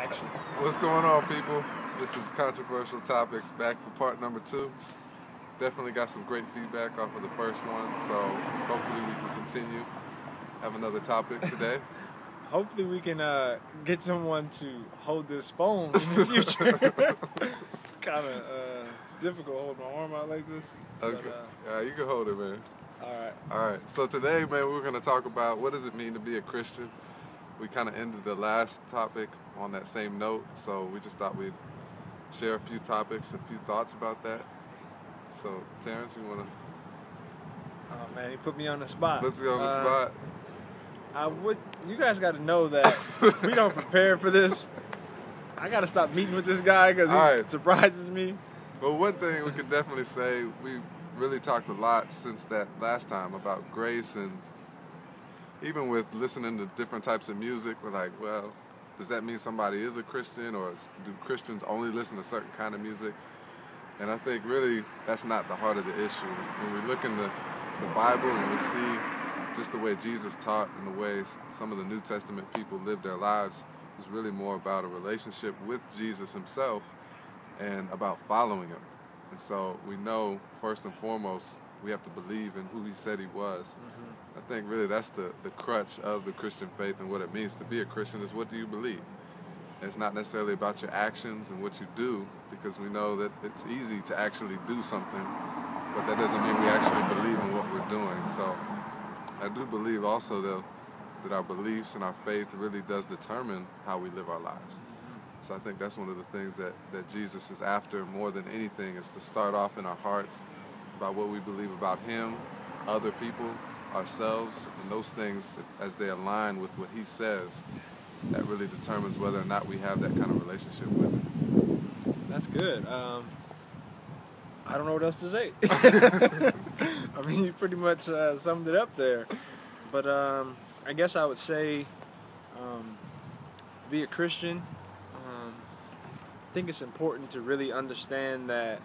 action. What's going on, people? This is Controversial Topics, back for part number 2. Definitely got some great feedback off of the first one, so hopefully we can continue. Have another topic today. Hopefully we can get someone to hold this phone in the future. It's kind of difficult holding my arm out like this. Okay. But, You can hold it, man. All Alright, so today, man, we're going to talk about what does it mean to be a Christian. We kind of ended the last topic on that same note, so we just thought we'd share a few topics, a few thoughts about that. So, Terrence, you want to... Oh, man, he put me on the spot. Let's go on the spot. You guys got to know that we don't prepare for this. I got to stop meeting with this guy because he surprises me. Well, one thing we could definitely say, we really talked a lot since that last time about grace, and even with listening to different types of music, we're like, well, does that mean somebody is a Christian, or do Christians only listen to certain kind of music? And I think really that's not the heart of the issue. When we look in the Bible and we see just the way Jesus taught and the way some of the New Testament people lived their lives, is really more about a relationship with Jesus himself and about following him. And so we know, first and foremost, we have to believe in who he said he was. Mm-hmm. I think really that's the crutch of the Christian faith, and what it means to be a Christian is, what do you believe? And it's not necessarily about your actions and what you do, because we know that it's easy to actually do something, but that doesn't mean we actually believe in what we're doing. So I do believe also, though, that our beliefs and our faith really does determine how we live our lives. So I think that's one of the things that Jesus is after more than anything, is to start off in our hearts about what we believe about him, other people, ourselves, and those things, as they align with what he says, that really determines whether or not we have that kind of relationship with him. That's good. I don't know what else to say. I mean, you pretty much summed it up there. But I guess I would say be a Christian. I think it's important to really understand that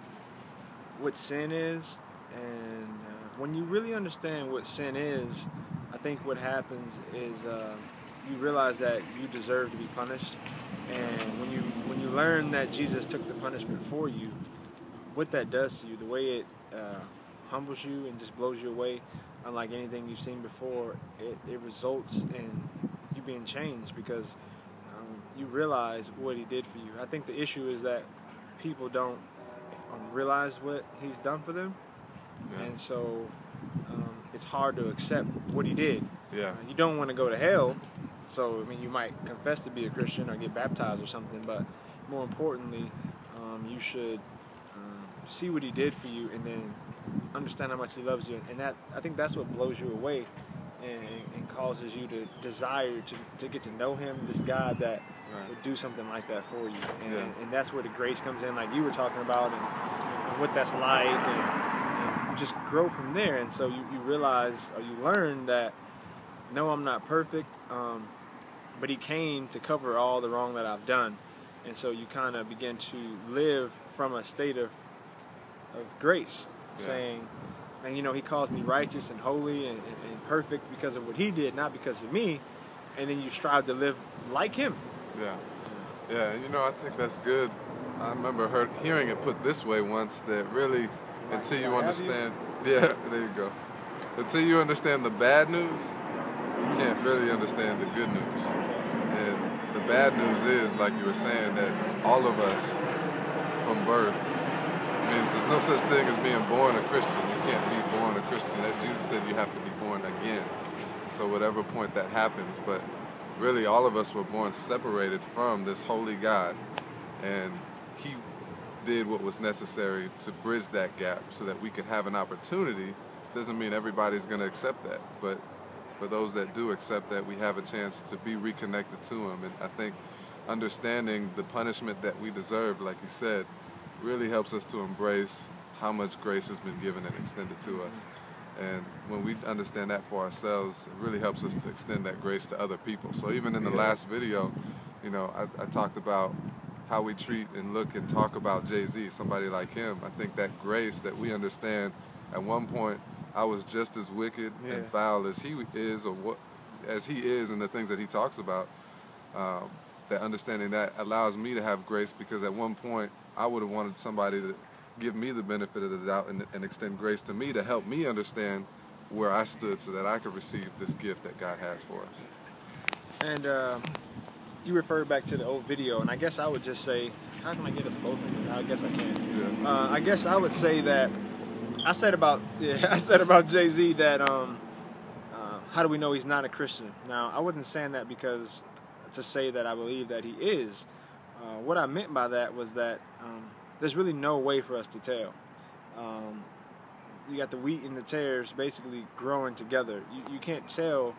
what sin is, and when you really understand what sin is, I think what happens is you realize that you deserve to be punished. And when you learn that Jesus took the punishment for you, what that does to you, the way it humbles you and just blows you away, unlike anything you've seen before, it results in you being changed, because you realize what he did for you. I think the issue is that people don't realize what he's done for them, and so it's hard to accept what he did. You don't want to go to hell, so I mean, you might confess to be a Christian or get baptized or something, but more importantly, you should see what he did for you, and then understand how much he loves you, and that, I think that's what blows you away and causes you to desire to get to know him, this God that would do something like that for you. And that's where the grace comes in, like you were talking about, and what that's like, and you just grow from there. And so you realize, or you learn that, no, I'm not perfect, but he came to cover all the wrong that I've done. And so you kind of begin to live from a state of grace, saying, and he calls me righteous and holy and perfect because of what he did, not because of me. And then you strive to live like him. Yeah, I think that's good. I remember hearing it put this way once, that really, until you understand, there you go. Until you understand the bad news, you can't really understand the good news. And the bad news is, like you were saying, that all of us from birth, means there's no such thing as being born a Christian. You can't be born a Christian. Jesus said you have to be born again. So whatever point that happens, but really all of us were born separated from this holy God, and he did what was necessary to bridge that gap so that we could have an opportunity. Doesn't mean everybody's going to accept that, but for those that do accept that, we have a chance to be reconnected to him. And I think understanding the punishment that we deserve, like you said, really helps us to embrace how much grace has been given and extended to us. And when we understand that for ourselves, it really helps us to extend that grace to other people. So even in the last video, I talked about how we treat and look and talk about Jay-Z, somebody like him. I think that grace that we understand, at one point, I was just as wicked and foul as he is, or as he is, and the things that he talks about. that understanding that allows me to have grace, because at one point I would have wanted somebody to give me the benefit of the doubt and extend grace to me to help me understand where I stood so that I could receive this gift that God has for us. And you referred back to the old video, and I guess I would just say, how can I get us both in there? I guess I can. Yeah. I guess I would say that I said about Jay-Z that how do we know he's not a Christian? Now, I wasn't saying that because to say that I believe that he is. What I meant by that was that there's really no way for us to tell. You got the wheat and the tares basically growing together. You can't tell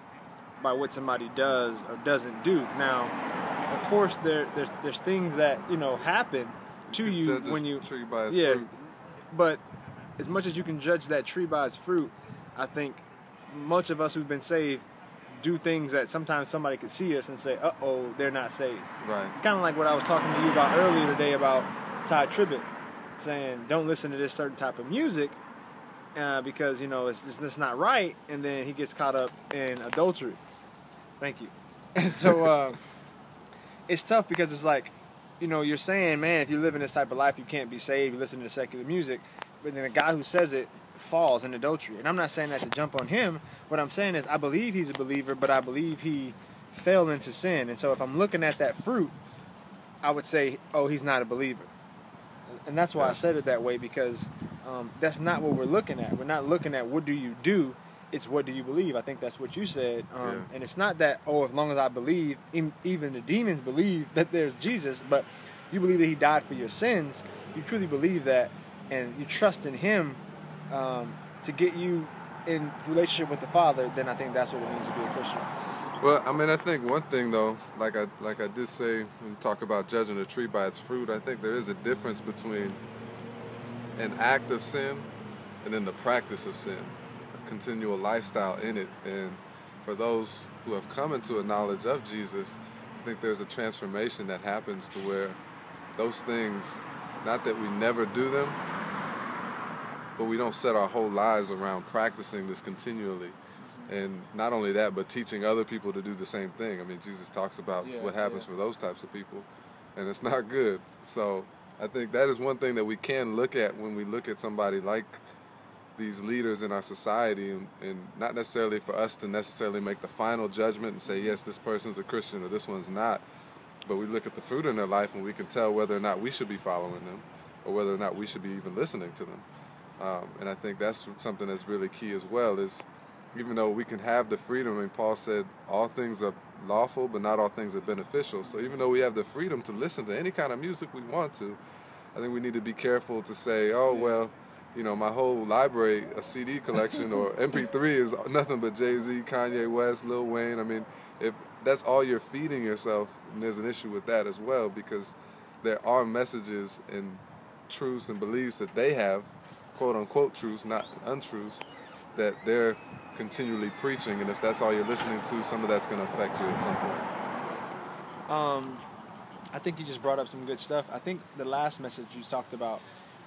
by what somebody does or doesn't do. Now, of course, there's things that happen to you when you tree by its fruit. But as much as you can judge that tree by its fruit, I think much of us who've been saved do things that sometimes somebody could see us and say, uh-oh, they're not saved. Right. It's kind of like what I was talking to you about earlier today about Ty Tribbett, saying don't listen to this certain type of music because, it's just not right, and then he gets caught up in adultery. Thank you. And so it's tough because it's like, you're saying, man, if you live in this type of life, you can't be saved, you listen to secular music, but then the guy who says it falls in adultery. And I'm not saying that to jump on him. What I'm saying is I believe he's a believer, but I believe he fell into sin. And so if I'm looking at that fruit, I would say, oh, he's not a believer. And that's why I said it that way, because that's not what we're looking at. We're not looking at what do you do, it's what do you believe. I think that's what you said. And it's not that, as long as I believe, even the demons believe that there's Jesus, but you believe that he died for your sins, you truly believe that, and you trust in him to get you in relationship with the Father, then I think that's what it means to be a Christian. Well, I mean, I think one thing though, like I did say when you talk about judging a tree by its fruit, I think there is a difference between an act of sin and then the practice of sin, a continual lifestyle in it. And for those who have come into a knowledge of Jesus, I think there's a transformation that happens to where those things, not that we never do them, but we don't set our whole lives around practicing this continually. And not only that, but teaching other people to do the same thing. I mean, Jesus talks about what happens for those types of people, and it's not good. So I think that is one thing that we can look at when we look at somebody like these leaders in our society, and not necessarily for us to necessarily make the final judgment and say, yes, this person's a Christian or this one's not, but we look at the fruit in their life and we can tell whether or not we should be following them or whether or not we should be even listening to them. And I think that's something that's really key as well, is even though we can have the freedom, and Paul said all things are lawful, but not all things are beneficial. So even though we have the freedom to listen to any kind of music we want to, I think we need to be careful to say, my whole library, a CD collection or MP3 is nothing but Jay-Z, Kanye West, Lil Wayne. I mean, if that's all you're feeding yourself, and there's an issue with that as well, because there are messages and truths and beliefs that they have, quote-unquote truths, not untruths, that they're continually preaching, and if that's all you're listening to, some of that's going to affect you at some point. I think you just brought up some good stuff. I think the last message you talked about,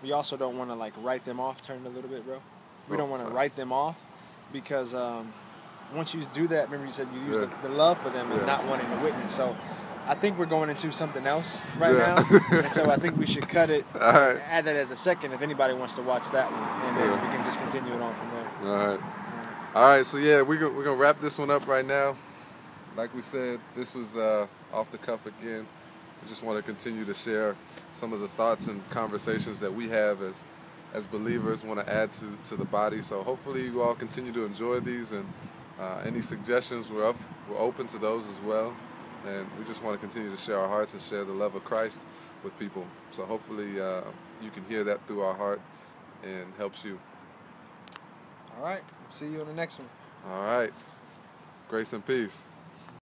we also don't want to write them off. Turn it a little bit, bro. We don't want to write them off, because once you do that, remember you said you use the love for them and not wanting to witness. So I think we're going into something else right now, and so I think we should cut it, add that as a second if anybody wants to watch that one, and then we can just continue it on from there. All right, so we're going to wrap this one up right now. Like we said, this was off the cuff again. We just want to continue to share some of the thoughts and conversations that we have as believers, want to add to the body. So hopefully you all continue to enjoy these, and any suggestions, we're open to those as well. And we just want to continue to share our hearts and share the love of Christ with people. So hopefully you can hear that through our heart and helps you. All right. See you on the next one. All right. Grace and peace.